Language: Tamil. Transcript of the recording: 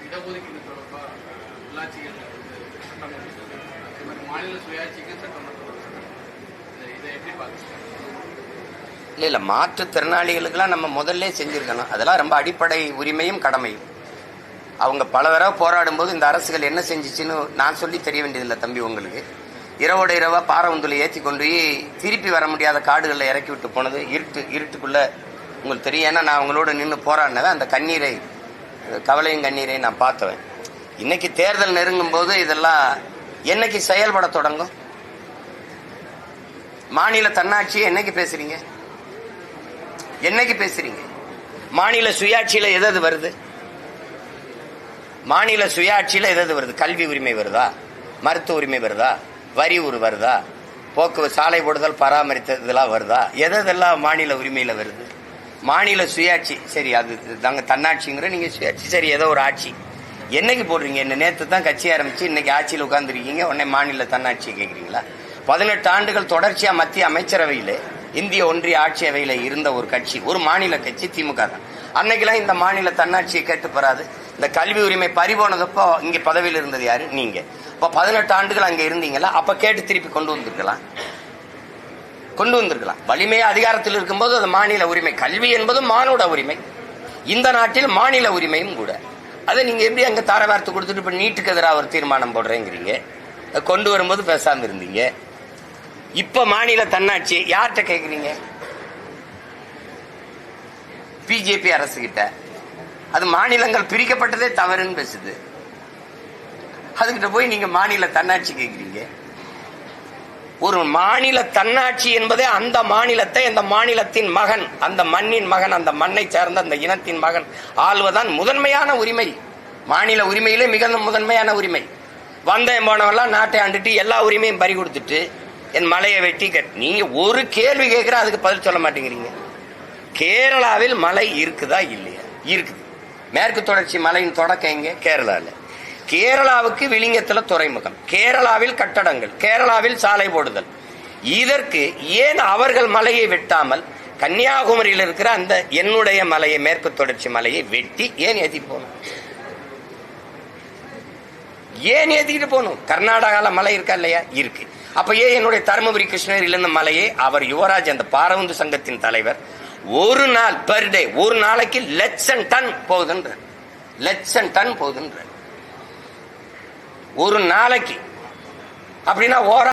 இடஒதுக்கீடு தொடர்பா உள்ளாட்சிகள் சட்டம் அதே மாதிரி மாநில சுயாட்சிக்கு சட்டம் இதை எப்படி பார்க்குறீங்க? இல்லை மாற்றுத்திறனாளிகளுக்கெல்லாம் நம்ம முதல்ல செஞ்சுருக்கணும். அதெல்லாம் ரொம்ப அடிப்படை உரிமையும் கடமையும். அவங்க பல தடவை போராடும் போது இந்த அரசுகள் என்ன செஞ்சிச்சுன்னு நான் சொல்லி தெரிய வேண்டியதில்லை தம்பி. உங்களுக்கு இரவோட இரவா பாரவுந்துல ஏற்றி கொண்டு போய் திருப்பி வர முடியாத காடுகளில் இறக்கி விட்டு போனது இருட்டுக்குள்ள உங்களுக்கு தெரியும். ஏன்னா நான் அவங்களோட நின்று போராடினவன். அந்த கண்ணீரை, கவலையும் கண்ணீரை நான் பார்த்தவன். இன்னைக்கு தேர்தல் நெருங்கும் போது இதெல்லாம் என்னைக்கு செயல்பட தொடங்கும்? மாநில தன்னாட்சியை என்னைக்கு பேசுறீங்க? என்னைக்கு பேசுறீங்க? மாநில சுயாட்சியில எது வருது? மாநில சுயாட்சியில எது வருது? கல்வி உரிமை வருதா? மருத்துவ உரிமை வருதா? வரி வருதா? போக்குவரத்து, சாலை போடுதல், பராமரித்தல், இதெல்லாம் வருதா? எதெல்லாம் மாநில உரிமையில வருது? மாநில சுயாட்சி சரி, அது தாங்க தன்னாட்சிங்கிற. நீங்க சுயாட்சி சரி, ஏதோ ஒரு ஆட்சி என்னைக்கு போடுறீங்க? என்ன நேற்று தான் கட்சி ஆரம்பிச்சு இன்னைக்கு ஆட்சியில் உட்கார்ந்துருக்கீங்க, உடனே மாநில தன்னாட்சி கேட்குறீங்களா? 18 ஆண்டுகள் தொடர்ச்சியா மத்திய அமைச்சரவையில, இந்திய ஒன்றிய ஆட்சி அவையில இருந்த ஒரு கட்சி, ஒரு மாநில கட்சி திமுக தான். அன்னைக்கெல்லாம் இந்த மாநில தன்னாட்சியை கேட்டு பெறாது. இந்த கல்வி உரிமை பறிபோனதப்போ இங்க பதவியில் இருந்தது யாரு? நீங்க. இப்ப 18 ஆண்டுகள் அங்க இருந்தீங்களா? அப்ப கேட்டு திருப்பி கொண்டு வந்திருக்கலாம். வலிமையா அதிகாரத்தில் இருக்கும்போது அது மாநில உரிமை. கல்வி என்பது மானுட உரிமை. இந்த நாட்டில் மாநில உரிமையும் கூட. அதை நீங்க எப்படி அங்க தார வார்த்தை கொடுத்துட்டு இப்ப நீட்டுக்கு எதிராக ஒரு தீர்மானம் போடுறேங்கிறீங்க? கொண்டு வரும்போது பேசாம இருந்தீங்க. இப்ப மாநில தன்னாட்சி யார்கிட்ட கேக்குறீங்க? பிஜேபி அரசு கிட்ட. அது மாநிலங்கள் பிரிக்கப்பட்டதே தவறுன்னு பேசுது. அதுகிட்ட போய் நீங்க மாநில தன்னாட்சி கேக்குறீங்க. ஒரு மாநில தன்னாட்சி என்பதே அந்த மாநிலத்தை, அந்த மாநிலத்தின் மகன், அந்த மண்ணின் மகன், அந்த மண்ணை சேர்ந்த அந்த இனத்தின் மகன் ஆள்வதான் முதன்மையான உரிமை. மாநில உரிமையிலே மிக முதன்மையான உரிமை. வந்தேன் போனவெல்லாம் நாட்டை ஆண்டுட்டு எல்லா உரிமையும் பறி கொடுத்துட்டு என் மலையை வெட்டி நீங்க ஒரு கேள்வி கேட்கிற அதுக்கு பதில் சொல்ல மாட்டேங்கிறீங்க. கேரளாவில் மலை இருக்குதா இல்லையா? இருக்குது. மேற்கு தொடர்ச்சி மலையின் தொடக்கம் எங்க? கேரளாவில். கேரளாவுக்கு விளிங்கத்துல துறைமுகம், கேரளாவில் கட்டடங்கள், கேரளாவில் சாலை போடுதல். இதற்கு ஏன் அவர்கள் மலையை வெட்டாமல் கன்னியாகுமரியில் இருக்கிற அந்த என்னுடைய மலையை, மேற்கு தொடர்ச்சி மலையை வெட்டி ஏன் ஏத்தி போகணும்? ஏன் ஏத்திக்கிட்டு போகணும்? கர்நாடகால மலை இருக்கா இல்லையா? இருக்கு. அப்ப ஏன் என்னுடைய தருமபுரி கிருஷ்ணகிரியில இருந்த மலையை அவர் யுவராஜ், அந்த பாரவுந்து சங்கத்தின் தலைவர், ஒரு நாள் பெர் டே, ஒரு நாளைக்கு லட்சம் டன் போகுதுன்ற, லட்சம் டன் போகுதுன்ற ஒரு நாளைக்கு. அப்படின்னா